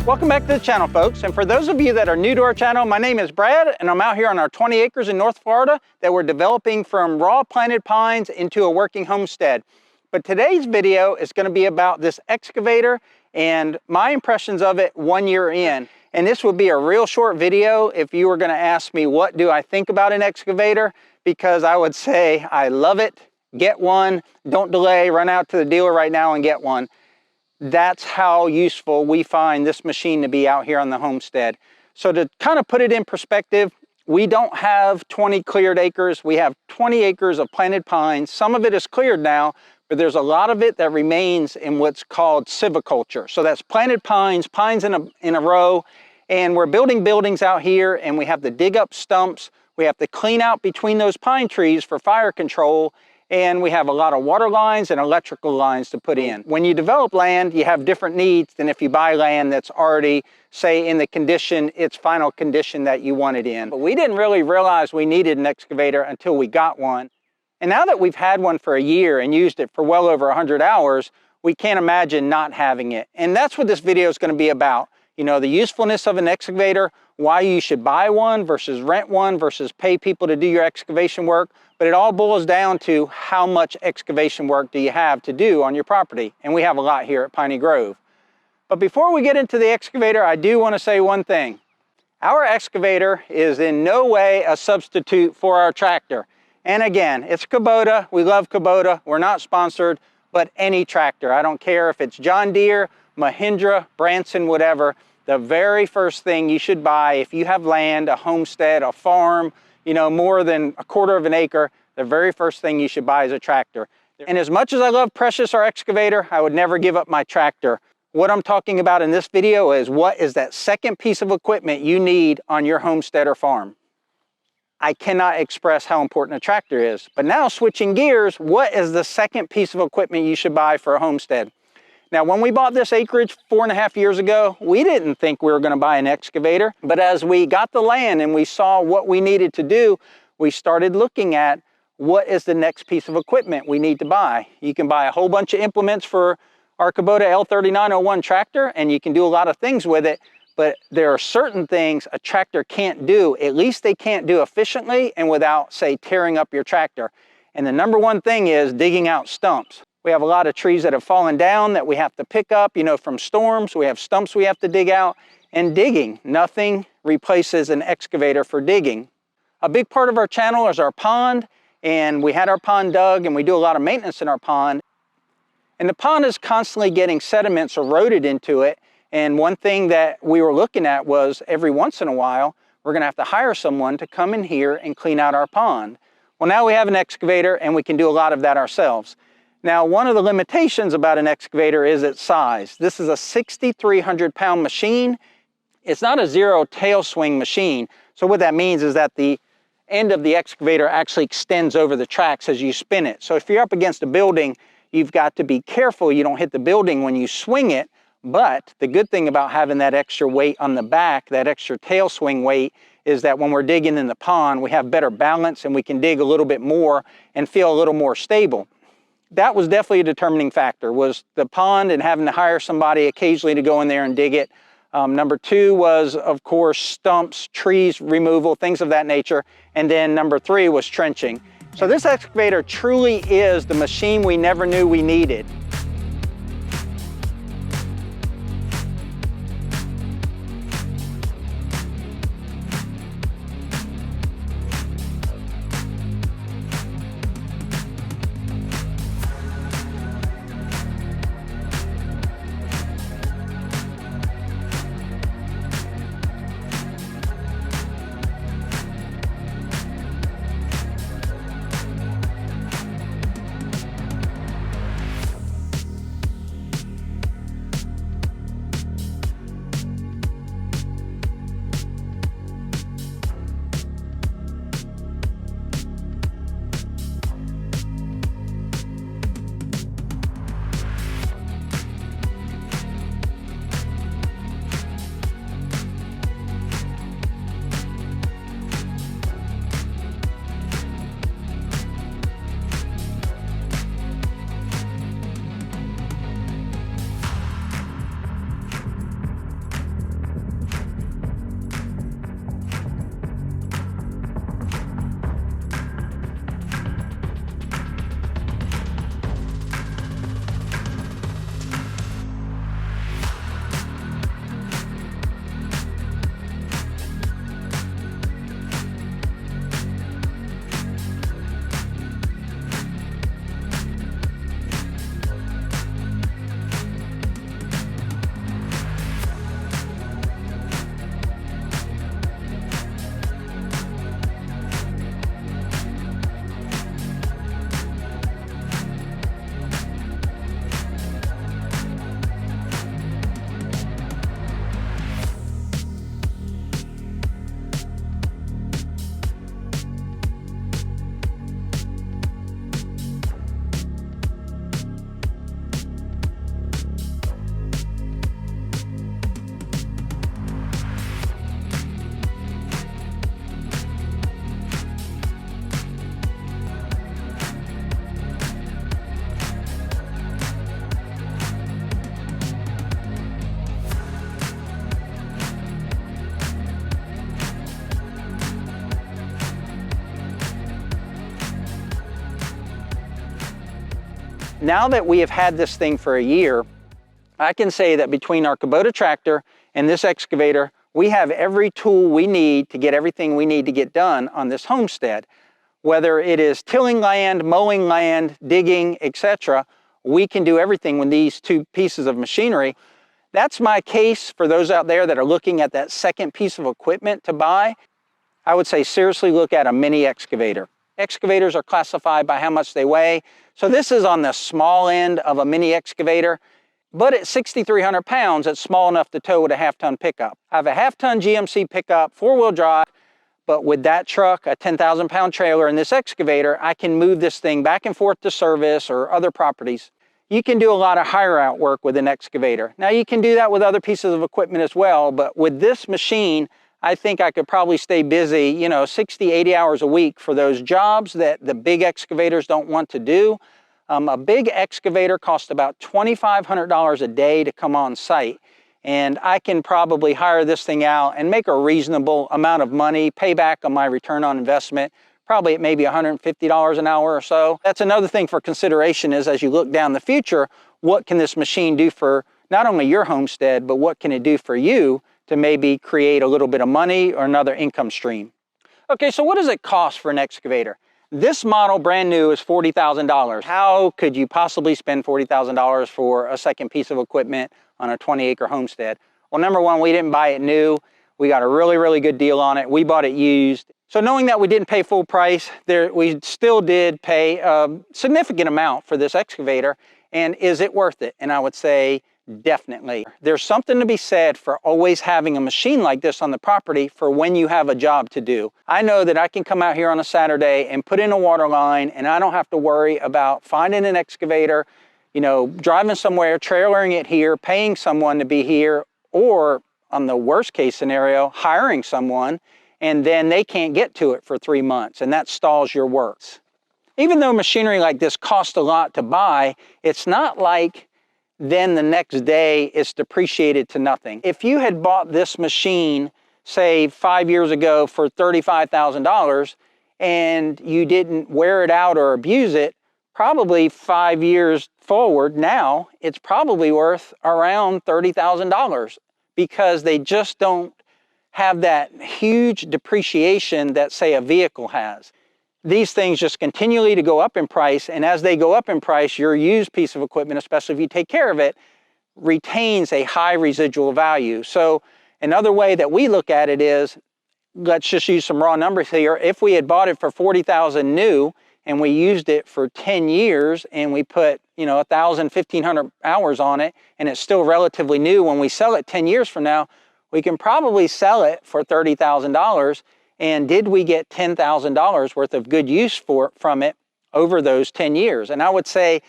Welcome back to the channel, folks. And for those of you that are new to our channel, my name is Brad, and I'm out here on our 20 acres in North Florida that we're developing from raw planted pines into a working homestead. But today's video is going to be about this excavator and my impressions of it 1 year in. And this would be a real short video if you were going to ask me what do I think about an excavator, because I would say I love it, get one, don't delay, run out to the dealer right now and get one. That's how useful we find this machine to be out here on the homestead. So to kind of put it in perspective, we don't have 20 cleared acres. We have 20 acres of planted pines. Some of it is cleared now, but there's a lot of it that remains in what's called silviculture. So that's planted pines, pines in a row, and we're building buildings out here, and we have to dig up stumps. We have to clean out between those pine trees for fire control, and we have a lot of water lines and electrical lines to put in. When you develop land, you have different needs than if you buy land that's already, say, in the condition, its final condition that you want it in. But we didn't really realize we needed an excavator until we got one. And now that we've had one for a year and used it for well over 100 hours, we can't imagine not having it. And that's what this video is going to be about. You know, the usefulness of an excavator, why you should buy one versus rent one versus pay people to do your excavation work. But it all boils down to how much excavation work do you have to do on your property. And we have a lot here at Piney Grove. But before we get into the excavator, I do want to say one thing. Our excavator is in no way a substitute for our tractor. And again, it's Kubota. We love Kubota. We're not sponsored, but any tractor. I don't care if it's John Deere, Mahindra, Branson, whatever. The very first thing you should buy if you have land, a homestead, a farm, you know, more than a quarter of an acre, the very first thing you should buy is a tractor. And as much as I love Precious, our excavator, I would never give up my tractor. What I'm talking about in this video is what is that second piece of equipment you need on your homestead or farm. I cannot express how important a tractor is. But now switching gears, what is the second piece of equipment you should buy for a homestead? Now, when we bought this acreage 4.5 years ago, we didn't think we were going to buy an excavator. But as we got the land and we saw what we needed to do, we started looking at what is the next piece of equipment we need to buy. You can buy a whole bunch of implements for our Kubota L3901 tractor, and you can do a lot of things with it. But there are certain things a tractor can't do. At least they can't do efficiently and without, say, tearing up your tractor. And the number one thing is digging out stumps. We have a lot of trees that have fallen down that we have to pick up, you know, from storms. We have stumps we have to dig out. And digging. Nothing replaces an excavator for digging. A big part of our channel is our pond. And we had our pond dug, and we do a lot of maintenance in our pond. And the pond is constantly getting sediments eroded into it. And one thing that we were looking at was every once in a while, we're going to have to hire someone to come in here and clean out our pond. Well, now we have an excavator, and we can do a lot of that ourselves. Now, one of the limitations about an excavator is its size. This is a 6,300 pound machine. It's not a zero tail swing machine. So what that means is that the end of the excavator actually extends over the tracks as you spin it. So if you're up against a building, you've got to be careful you don't hit the building when you swing it. But the good thing about having that extra weight on the back, that extra tail swing weight, is that when we're digging in the pond, we have better balance and we can dig a little bit more and feel a little more stable. That was definitely a determining factor, was the pond and having to hire somebody occasionally to go in there and dig it. Number two was, of course, stumps, trees removal, things of that nature. And then number three was trenching. So this excavator truly is the machine we never knew we needed. Now that we have had this thing for a year, I can say that between our Kubota tractor and this excavator, we have every tool we need to get everything we need to get done on this homestead. Whether it is tilling land, mowing land, digging, etc., we can do everything with these two pieces of machinery. That's my case for those out there that are looking at that second piece of equipment to buy. I would say seriously look at a mini excavator. Excavators are classified by how much they weigh. So this is on the small end of a mini excavator, but at 6,300 pounds, it's small enough to tow with a half-ton pickup. I have a half-ton GMC pickup, four-wheel drive, but with that truck, a 10,000-pound trailer, and this excavator, I can move this thing back and forth to service or other properties. You can do a lot of hire-out work with an excavator. Now, you can do that with other pieces of equipment as well, but with this machine, I think I could probably stay busy, 60, 80 hours a week for those jobs that the big excavators don't want to do. A big excavator costs about $2,500 a day to come on site. And I can probably hire this thing out and make a reasonable amount of money, pay back on my return on investment, probably at maybe $150 an hour or so. That's another thing for consideration is as you look down the future, what can this machine do for not only your homestead, but what can it do for you to maybe create a little bit of money or another income stream? Okay, so what does it cost for an excavator? This model, brand new, is $40,000. How could you possibly spend $40,000 for a second piece of equipment on a 20-acre homestead? Well, number one, we didn't buy it new. We got a really, really good deal on it. We bought it used. So knowing that we didn't pay full price, we still did pay a significant amount for this excavator. And is it worth it? And I would say definitely. There's something to be said for always having a machine like this on the property for when you have a job to do. I know that I can come out here on a Saturday and put in a water line, and I don't have to worry about finding an excavator, driving somewhere, trailering it here, paying someone to be here, or on the worst case scenario, hiring someone, and then they can't get to it for 3 months, and that stalls your works. Even though machinery like this costs a lot to buy, it's not like then the next day it's depreciated to nothing. If you had bought this machine, say 5 years ago for $35,000 and you didn't wear it out or abuse it, probably 5 years forward now, it's probably worth around $30,000 because they just don't have that huge depreciation that, say, a vehicle has. These things just continually to go up in price, and as they go up in price, your used piece of equipment, especially if you take care of it, retains a high residual value. So another way that we look at it is, let's just use some raw numbers here. If we had bought it for $40,000 new and we used it for 10 years and we put 1,000, 1,500 hours on it, and it's still relatively new, when we sell it 10 years from now, we can probably sell it for $30,000. And did we get $10,000 worth of good use from it over those 10 years? And I would say,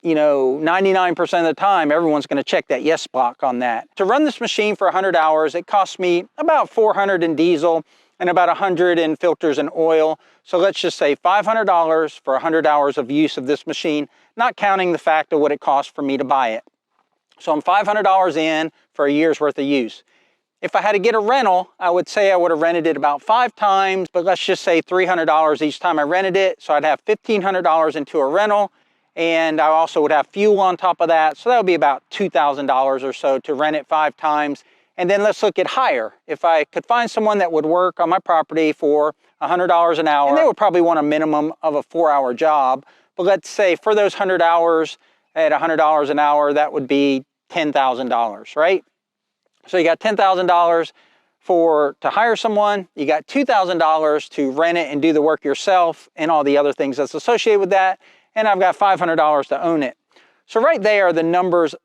99% of the time, everyone's going to check that yes block on that. To run this machine for 100 hours, it costs me about $400 in diesel and about $100 in filters and oil. So let's just say $500 for 100 hours of use of this machine, not counting the fact of what it costs for me to buy it. So I'm $500 in for a year's worth of use. If I had to get a rental, I would say I would have rented it about 5 times, but let's just say $300 each time I rented it. So I'd have $1,500 into a rental, and I also would have fuel on top of that. So that would be about $2,000 or so to rent it 5 times. And then let's look at hire. If I could find someone that would work on my property for $100 an hour, and they would probably want a minimum of a 4-hour job. But let's say for those 100 hours at $100 an hour, that would be $10,000, right? So you got $10,000 to hire someone, you got $2,000 to rent it and do the work yourself and all the other things that's associated with that, and I've got $500 to own it. So right there, the numbers,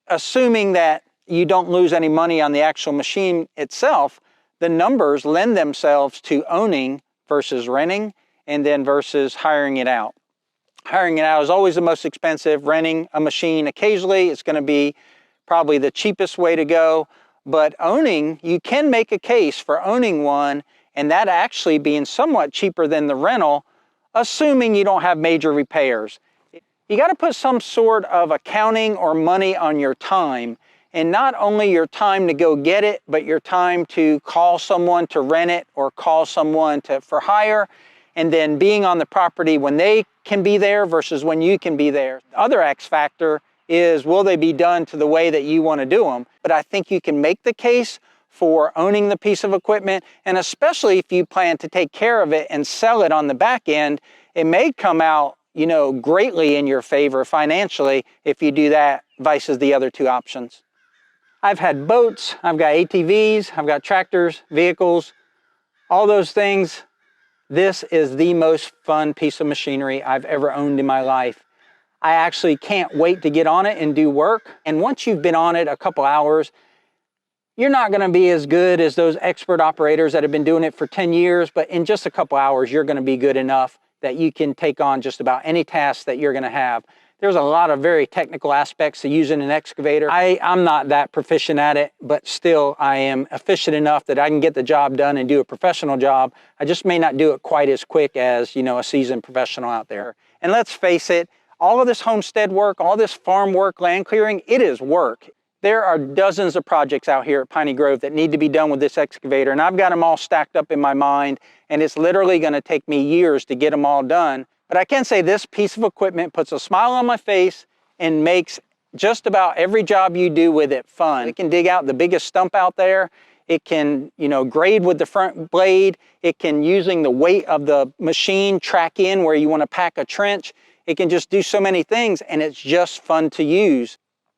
assuming that you don't lose any money on the actual machine itself, the numbers lend themselves to owning versus renting, and then versus hiring it out. Hiring it out is always the most expensive. Renting a machine occasionally is going to be probably the cheapest way to go. But owning, you can make a case for owning one, and that actually being somewhat cheaper than the rental, assuming you don't have major repairs. You got to put some sort of accounting or money on your time, and not only your time to go get it, but your time to call someone to rent it or call someone for hire. and then being on the property when they can be there versus when you can be there. The other X factor is, will they be done to the way that you want to do them? But I think you can make the case for owning the piece of equipment, and especially if you plan to take care of it and sell it on the back end, it may come out, you know, greatly in your favor financially if you do that versus the other two options. I've had boats, I've got ATVs, I've got tractors, vehicles, all those things. This is the most fun piece of machinery I've ever owned in my life. I actually can't wait to get on it and do work. And once you've been on it a couple hours, you're not going to be as good as those expert operators that have been doing it for 10 years, but in just a couple hours, you're going to be good enough that you can take on just about any task that you're going to have. There's a lot of very technical aspects to using an excavator. I'm not that proficient at it, but still I am efficient enough that I can get the job done and do a professional job. I just may not do it quite as quick as, you know, a seasoned professional out there. And let's face it, all of this homestead work, all this farm work, land clearing, it is work. There are dozens of projects out here at Piney Grove that need to be done with this excavator, and I've got them all stacked up in my mind, and it's literally going to take me years to get them all done. But I can say this piece of equipment puts a smile on my face and makes just about every job you do with it fun. It can dig out the biggest stump out there. It can, you know, grade with the front blade. It can, using the weight of the machine, track in where you want to pack a trench. It can just do so many things, and it's just fun to use.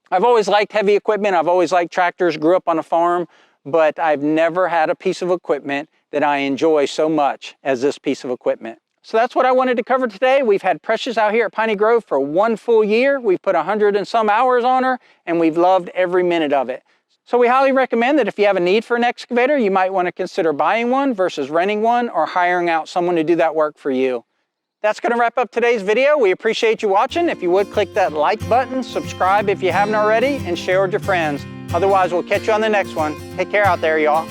I've always liked heavy equipment. I've always liked tractors, grew up on a farm, but I've never had a piece of equipment that I enjoy so much as this piece of equipment. So that's what I wanted to cover today. We've had Precious out here at Piney Grove for 1 full year. We've put 100 and some hours on her, and we've loved every minute of it. So we highly recommend that if you have a need for an excavator, you might want to consider buying one versus renting one or hiring out someone to do that work for you. That's going to wrap up today's video. We appreciate you watching. If you would, click that like button, subscribe if you haven't already, and share with your friends. Otherwise, we'll catch you on the next one. Take care out there, y'all.